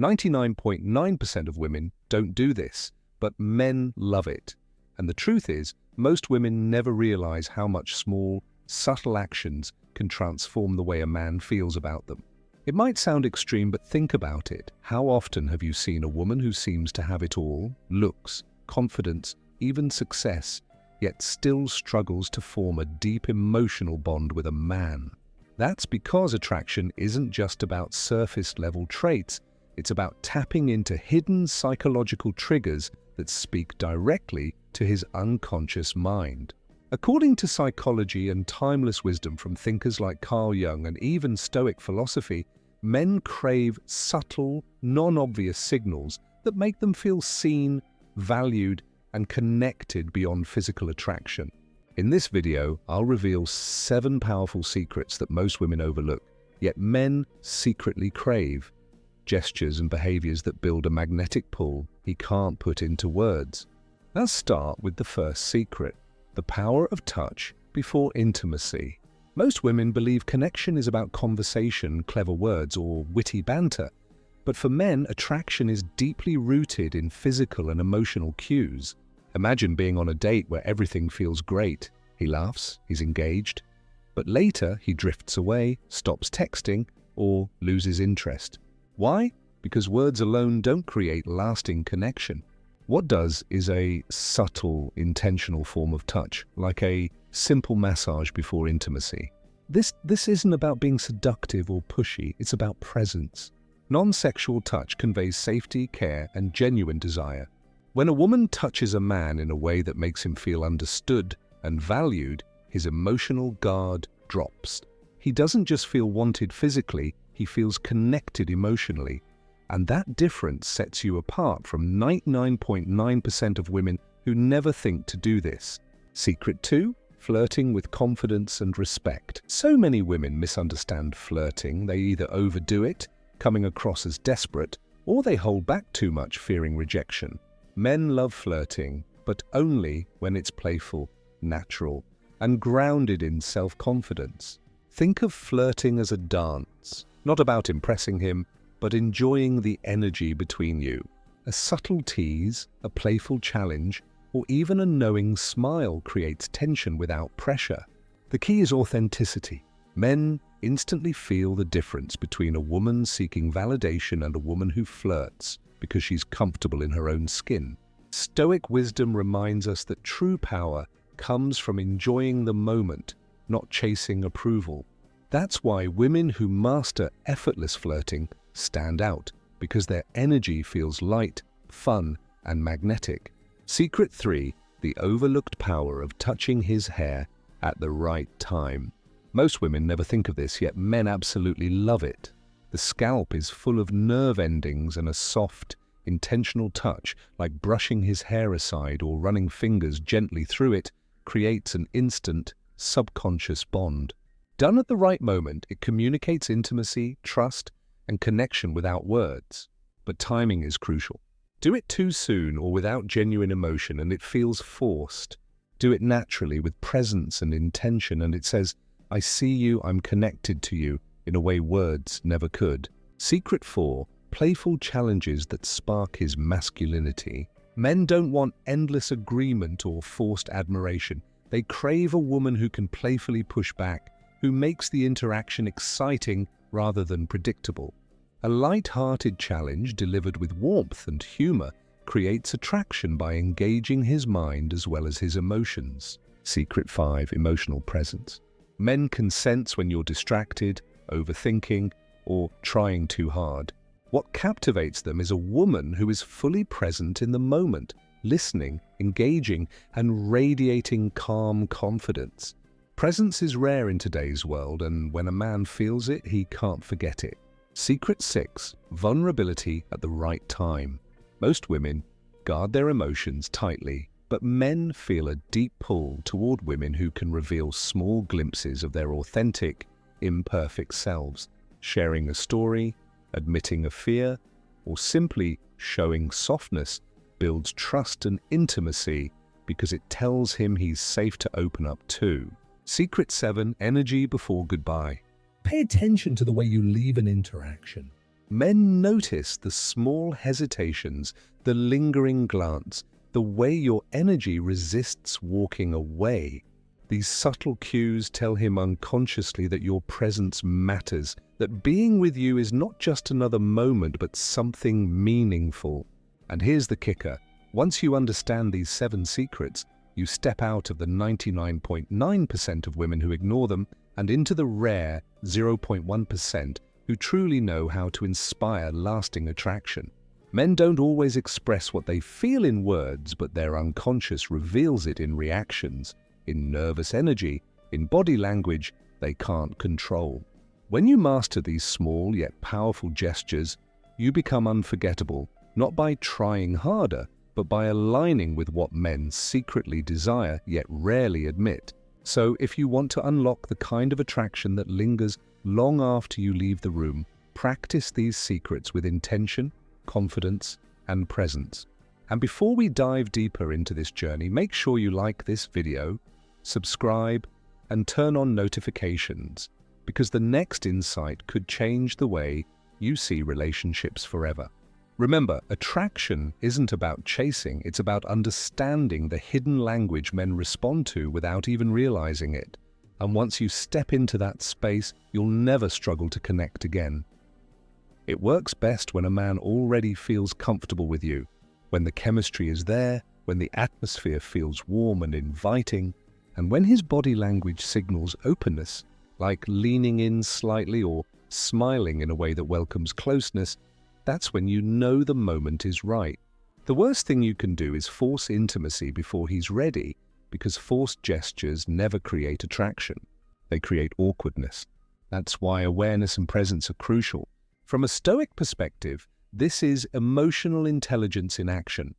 99.9% of women don't do this, but men love it. And the truth is, most women never realize how much small, subtle actions can transform the way a man feels about them. It might sound extreme, but think about it. How often have you seen a woman who seems to have it all, looks, confidence, even success, yet still struggles to form a deep emotional bond with a man? That's because attraction isn't just about surface-level traits, it's about tapping into hidden psychological triggers that speak directly to his unconscious mind. According to psychology and timeless wisdom from thinkers like Carl Jung and even Stoic philosophy, men crave subtle, non-obvious signals that make them feel seen, valued, and connected beyond physical attraction. In this video, I'll reveal 7 powerful secrets that most women overlook, yet men secretly crave. Gestures and behaviors that build a magnetic pull he can't put into words. Let's start with the first secret: the power of touch before intimacy. Most women believe connection is about conversation, clever words, or witty banter. But for men, attraction is deeply rooted in physical and emotional cues. Imagine being on a date where everything feels great. He laughs, he's engaged. But later, he drifts away, stops texting, or loses interest. Why? Because words alone don't create lasting connection. What does is a subtle, intentional form of touch, like a simple massage before intimacy. This isn't about being seductive or pushy, it's about presence. Non-sexual touch conveys safety, care, and genuine desire. When a woman touches a man in a way that makes him feel understood and valued, his emotional guard drops. He doesn't just feel wanted physically, he feels connected emotionally. And that difference sets you apart from 99.9% of women who never think to do this. Secret 2. Flirting with confidence and respect. So many women misunderstand flirting. They either overdo it, coming across as desperate, or they hold back too much, fearing rejection. Men love flirting, but only when it's playful, natural, and grounded in self-confidence. Think of flirting as a dance, not about impressing him, but enjoying the energy between you. A subtle tease, a playful challenge, or even a knowing smile creates tension without pressure. The key is authenticity. Men instantly feel the difference between a woman seeking validation and a woman who flirts because she's comfortable in her own skin. Stoic wisdom reminds us that true power comes from enjoying the moment, not chasing approval. That's why women who master effortless flirting stand out, because their energy feels light, fun, and magnetic. Secret 3. The overlooked power of touching his hair at the right time. Most women never think of this, yet men absolutely love it. The scalp is full of nerve endings, and a soft, intentional touch, like brushing his hair aside or running fingers gently through it, creates an instant, subconscious bond. Done at the right moment, it communicates intimacy, trust, and connection without words. But timing is crucial. Do it too soon or without genuine emotion and it feels forced. Do it naturally with presence and intention and it says, "I see you, I'm connected to you," in a way words never could. Secret 4. Playful challenges that spark his masculinity. Men don't want endless agreement or forced admiration. They crave a woman who can playfully push back, who makes the interaction exciting rather than predictable. A light-hearted challenge delivered with warmth and humor creates attraction by engaging his mind as well as his emotions. Secret 5. Emotional presence. Men can sense when you're distracted, overthinking, or trying too hard. What captivates them is a woman who is fully present in the moment, listening, engaging, and radiating calm confidence. Presence is rare in today's world, and when a man feels it, he can't forget it. Secret 6. Vulnerability at the right time. Most women guard their emotions tightly, but men feel a deep pull toward women who can reveal small glimpses of their authentic, imperfect selves. Sharing a story, admitting a fear, or simply showing softness builds trust and intimacy because it tells him he's safe to open up to. Secret 7. Energy before goodbye. Pay attention to the way you leave an interaction. Men notice the small hesitations, the lingering glance, the way your energy resists walking away. These subtle cues tell him unconsciously that your presence matters, that being with you is not just another moment but something meaningful. And here's the kicker. Once you understand these 7 secrets, you step out of the 99.9% of women who ignore them and into the rare 0.1% who truly know how to inspire lasting attraction. Men don't always express what they feel in words, but their unconscious reveals it in reactions, in nervous energy, in body language they can't control. When you master these small yet powerful gestures, you become unforgettable, not by trying harder, but by aligning with what men secretly desire yet rarely admit. So if you want to unlock the kind of attraction that lingers long after you leave the room, practice these secrets with intention, confidence, and presence. And before we dive deeper into this journey, make sure you like this video, subscribe, and turn on notifications, because the next insight could change the way you see relationships forever. Remember, attraction isn't about chasing, it's about understanding the hidden language men respond to without even realizing it. And once you step into that space, you'll never struggle to connect again. It works best when a man already feels comfortable with you, when the chemistry is there, when the atmosphere feels warm and inviting, and when his body language signals openness, like leaning in slightly or smiling in a way that welcomes closeness. That's when you know the moment is right. The worst thing you can do is force intimacy before he's ready, because forced gestures never create attraction. They create awkwardness. That's why awareness and presence are crucial. From a Stoic perspective, this is emotional intelligence in action,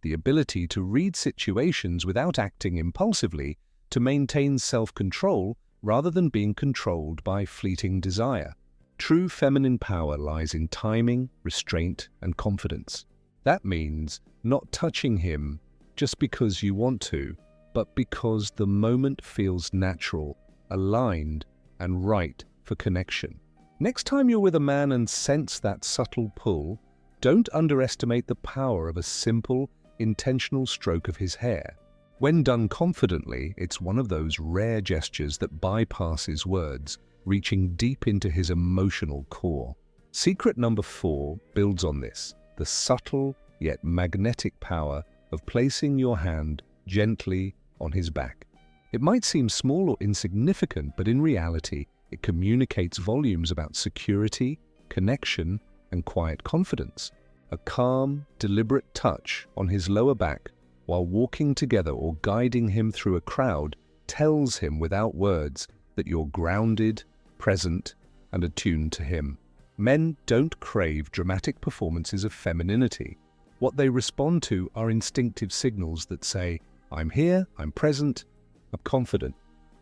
the ability to read situations without acting impulsively, to maintain self-control rather than being controlled by fleeting desire. True feminine power lies in timing, restraint, and confidence. That means not touching him just because you want to, but because the moment feels natural, aligned, and right for connection. Next time you're with a man and sense that subtle pull, don't underestimate the power of a simple, intentional stroke of his hair. When done confidently, it's one of those rare gestures that bypasses words, reaching deep into his emotional core. Secret number 4 builds on this, the subtle yet magnetic power of placing your hand gently on his back. It might seem small or insignificant, but in reality, it communicates volumes about security, connection, and quiet confidence. A calm, deliberate touch on his lower back while walking together or guiding him through a crowd tells him without words that you're grounded, present, and attuned to him. Men don't crave dramatic performances of femininity. What they respond to are instinctive signals that say, I'm here, I'm present, I'm confident.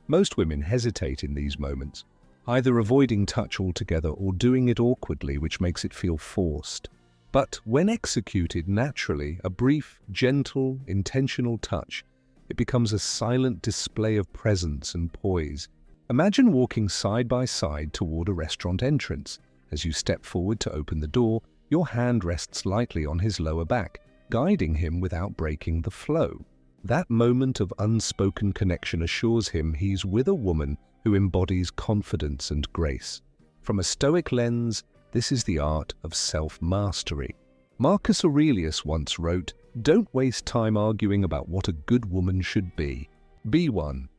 Most women hesitate in these moments, either avoiding touch altogether or doing it awkwardly, which makes it feel forced. But when executed naturally, a brief, gentle, intentional touch, it becomes a silent display of presence and poise. Imagine walking side by side toward a restaurant entrance. As you step forward to open the door, your hand rests lightly on his lower back, guiding him without breaking the flow. That moment of unspoken connection assures him he's with a woman who embodies confidence and grace. From a Stoic lens, this is the art of self-mastery. Marcus Aurelius once wrote, "Don't waste time arguing about what a good woman should be. Be one."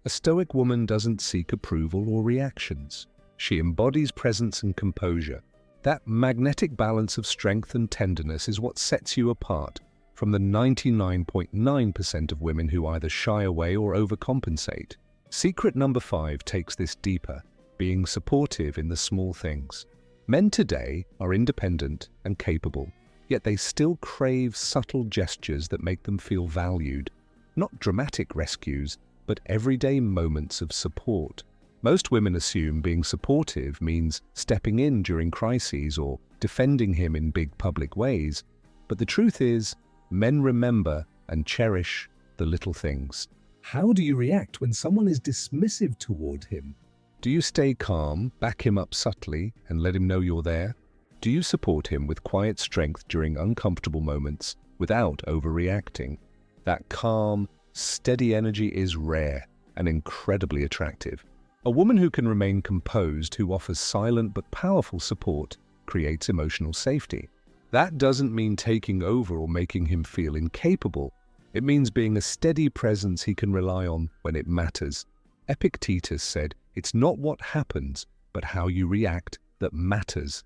A Stoic woman doesn't seek approval or reactions. She embodies presence and composure. That magnetic balance of strength and tenderness is what sets you apart from the 99.9% of women who either shy away or overcompensate. Secret number 5 takes this deeper, being supportive in the small things. Men today are independent and capable, yet they still crave subtle gestures that make them feel valued. Not dramatic rescues, but everyday moments of support. Most women assume being supportive means stepping in during crises or defending him in big public ways. But the truth is, men remember and cherish the little things. How do you react when someone is dismissive toward him? Do you stay calm, back him up subtly, and let him know you're there? Do you support him with quiet strength during uncomfortable moments without overreacting? That calm, steady energy is rare and incredibly attractive. A woman who can remain composed, who offers silent but powerful support, creates emotional safety. That doesn't mean taking over or making him feel incapable. It means being a steady presence he can rely on when it matters. Epictetus said, "It's not what happens, but how you react that matters."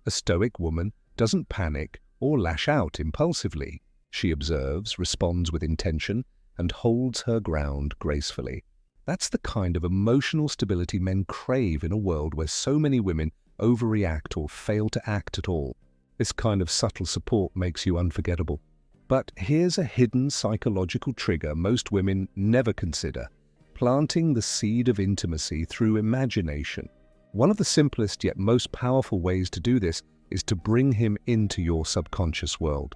A stoic woman doesn't panic or lash out impulsively. She observes, responds with intention, and holds her ground gracefully. That's the kind of emotional stability men crave in a world where so many women overreact or fail to act at all. This kind of subtle support makes you unforgettable. But here's a hidden psychological trigger most women never consider: planting the seed of intimacy through imagination. One of the simplest yet most powerful ways to do this is to bring him into your subconscious world.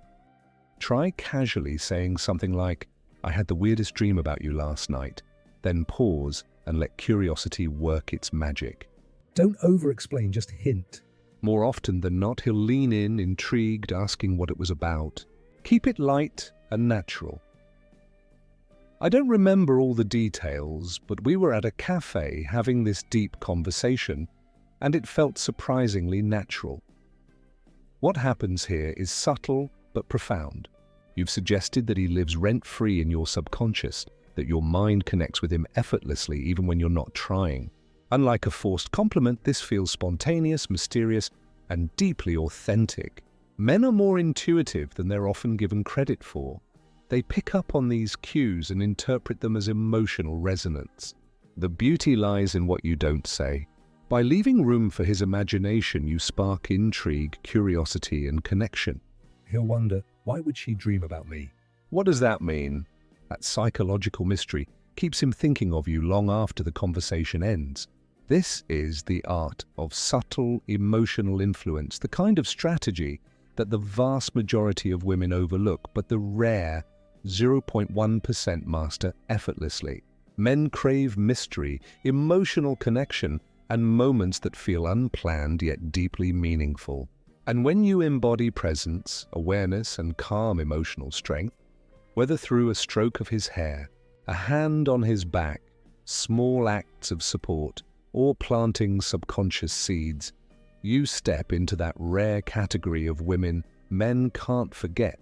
Try casually saying something like, "I had the weirdest dream about you last night." Then pause and let curiosity work its magic. Don't over-explain, just hint. More often than not, he'll lean in, intrigued, asking what it was about. Keep it light and natural. "I don't remember all the details, but we were at a cafe having this deep conversation, and it felt surprisingly natural." What happens here is subtle but profound. You've suggested that he lives rent-free in your subconscious, that your mind connects with him effortlessly even when you're not trying. Unlike a forced compliment, this feels spontaneous, mysterious, and deeply authentic. Men are more intuitive than they're often given credit for. They pick up on these cues and interpret them as emotional resonance. The beauty lies in what you don't say. By leaving room for his imagination, you spark intrigue, curiosity, and connection. He'll wonder, why would she dream about me? What does that mean? That psychological mystery keeps him thinking of you long after the conversation ends. This is the art of subtle emotional influence, the kind of strategy that the vast majority of women overlook, but the rare 0.1% master effortlessly. Men crave mystery, emotional connection, and moments that feel unplanned yet deeply meaningful. And when you embody presence, awareness, and calm emotional strength, whether through a stroke of his hair, a hand on his back, small acts of support, or planting subconscious seeds, you step into that rare category of women men can't forget.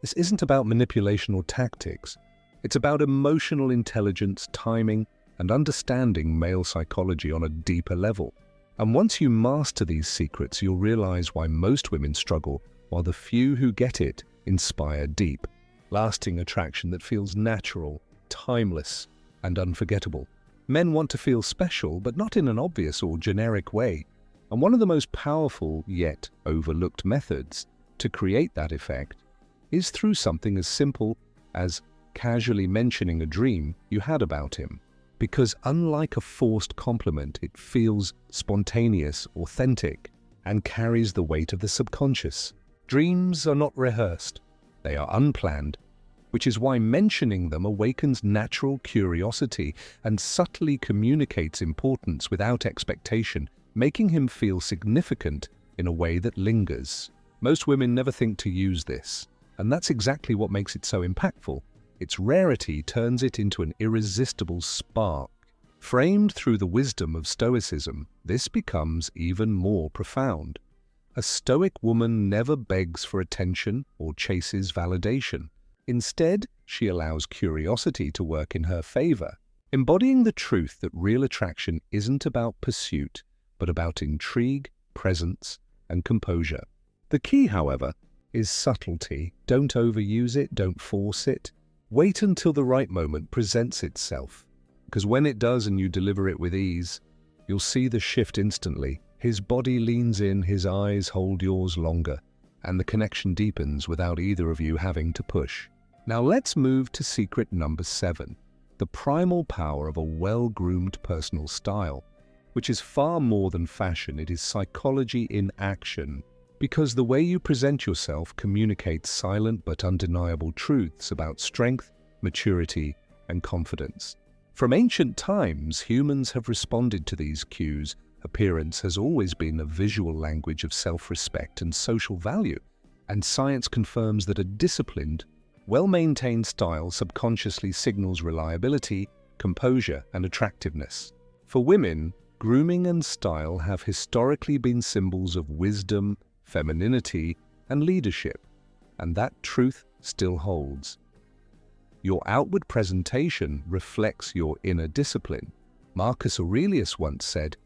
This isn't about manipulation or tactics. It's about emotional intelligence, timing, and understanding male psychology on a deeper level. And once you master these secrets, you'll realize why most women struggle, while the few who get it inspire deep, lasting attraction that feels natural, timeless, and unforgettable. Men want to feel special, but not in an obvious or generic way. And one of the most powerful, yet overlooked methods to create that effect is through something as simple as casually mentioning a dream you had about him. Because unlike a forced compliment, it feels spontaneous, authentic, and carries the weight of the subconscious. Dreams are not rehearsed. They are unplanned, which is why mentioning them awakens natural curiosity and subtly communicates importance without expectation, making him feel significant in a way that lingers. Most women never think to use this, and that's exactly what makes it so impactful. Its rarity turns it into an irresistible spark. Framed through the wisdom of Stoicism, this becomes even more profound. A Stoic woman never begs for attention or chases validation. Instead, she allows curiosity to work in her favor, embodying the truth that real attraction isn't about pursuit, but about intrigue, presence, and composure. The key, however, is subtlety. Don't overuse it, don't force it. Wait until the right moment presents itself, because when it does and you deliver it with ease, you'll see the shift instantly. His body leans in, his eyes hold yours longer, and the connection deepens without either of you having to push. Now let's move to secret number 7, the primal power of a well-groomed personal style, which is far more than fashion. It is psychology in action. Because the way you present yourself communicates silent but undeniable truths about strength, maturity, and confidence. From ancient times, humans have responded to these cues, Appearance has always been a visual language of self-respect and social value, and science confirms that a disciplined, well-maintained style subconsciously signals reliability, composure, and attractiveness. For women, grooming and style have historically been symbols of wisdom, femininity, and leadership, and that truth still holds. Your outward presentation reflects your inner discipline. Marcus Aurelius once said,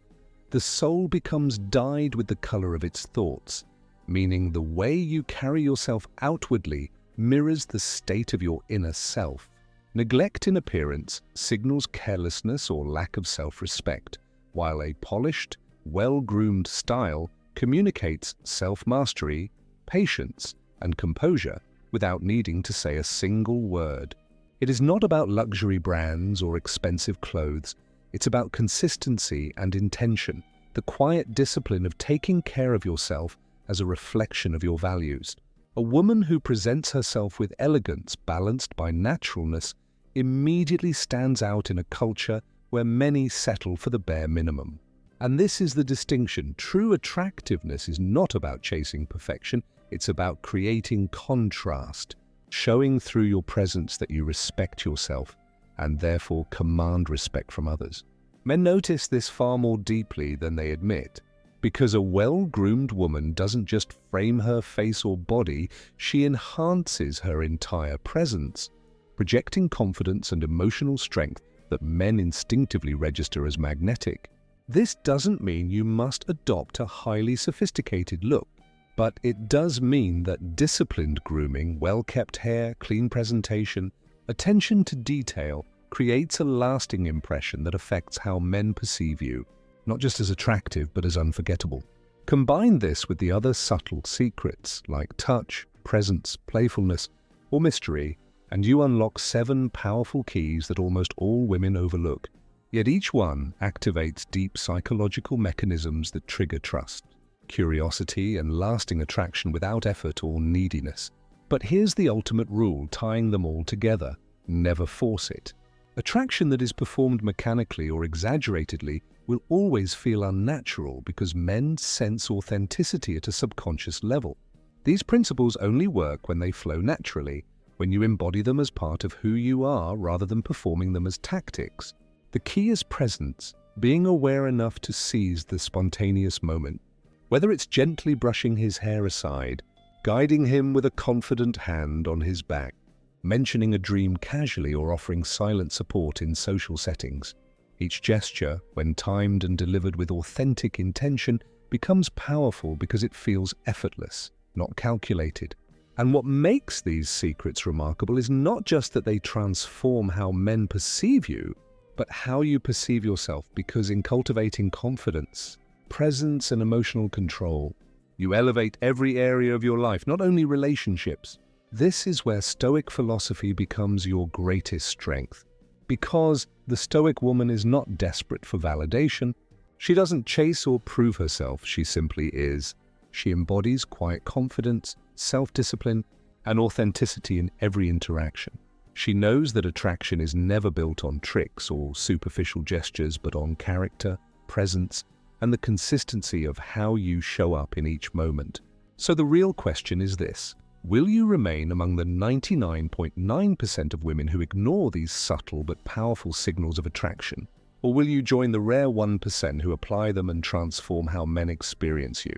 "The soul becomes dyed with the color of its thoughts," meaning the way you carry yourself outwardly mirrors the state of your inner self. Neglect in appearance signals carelessness or lack of self-respect, while a polished, well-groomed style communicates self-mastery, patience, and composure without needing to say a single word. It is not about luxury brands or expensive clothes. It's about consistency and intention, the quiet discipline of taking care of yourself as a reflection of your values. A woman who presents herself with elegance balanced by naturalness immediately stands out in a culture where many settle for the bare minimum. And this is the distinction. True attractiveness is not about chasing perfection. It's about creating contrast, showing through your presence that you respect yourself and therefore command respect from others. Men notice this far more deeply than they admit, because a well-groomed woman doesn't just frame her face or body, she enhances her entire presence, projecting confidence and emotional strength that men instinctively register as magnetic. This doesn't mean you must adopt a highly sophisticated look, but it does mean that disciplined grooming, well-kept hair, clean presentation, attention to detail creates a lasting impression that affects how men perceive you, not just as attractive but as unforgettable. Combine this with the other subtle secrets like touch, presence, playfulness, or mystery, and you unlock 7 powerful keys that almost all women overlook. Yet each one activates deep psychological mechanisms that trigger trust, curiosity, and lasting attraction without effort or neediness. But here's the ultimate rule tying them all together: never force it. Attraction that is performed mechanically or exaggeratedly will always feel unnatural because men sense authenticity at a subconscious level. These principles only work when they flow naturally, when you embody them as part of who you are rather than performing them as tactics. The key is presence, being aware enough to seize the spontaneous moment. Whether it's gently brushing his hair aside, guiding him with a confident hand on his back, mentioning a dream casually, or offering silent support in social settings. Each gesture, when timed and delivered with authentic intention, becomes powerful because it feels effortless, not calculated. And what makes these secrets remarkable is not just that they transform how men perceive you, but how you perceive yourself, because in cultivating confidence, presence, and emotional control, you elevate every area of your life, not only relationships. This is where Stoic philosophy becomes your greatest strength. Because the Stoic woman is not desperate for validation. She doesn't chase or prove herself, she simply is. She embodies quiet confidence, self-discipline, and authenticity in every interaction. She knows that attraction is never built on tricks or superficial gestures, but on character, presence, and the consistency of how you show up in each moment. So the real question is this: will you remain among the 99.9% of women who ignore these subtle but powerful signals of attraction? Or will you join the rare 1% who apply them and transform how men experience you?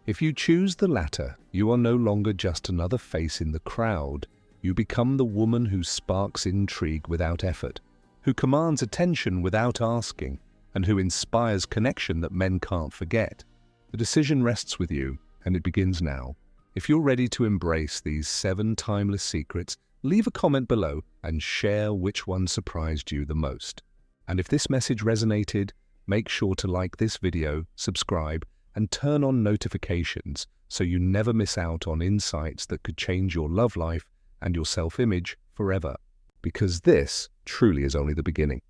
If you choose the latter, you are no longer just another face in the crowd. You become the woman who sparks intrigue without effort, who commands attention without asking, and who inspires connection that men can't forget. The decision rests with you, and it begins now. If you're ready to embrace these 7 timeless secrets, leave a comment below and share which one surprised you the most. And if this message resonated, make sure to like this video, subscribe, and turn on notifications so you never miss out on insights that could change your love life and your self-image forever. Because this truly is only the beginning.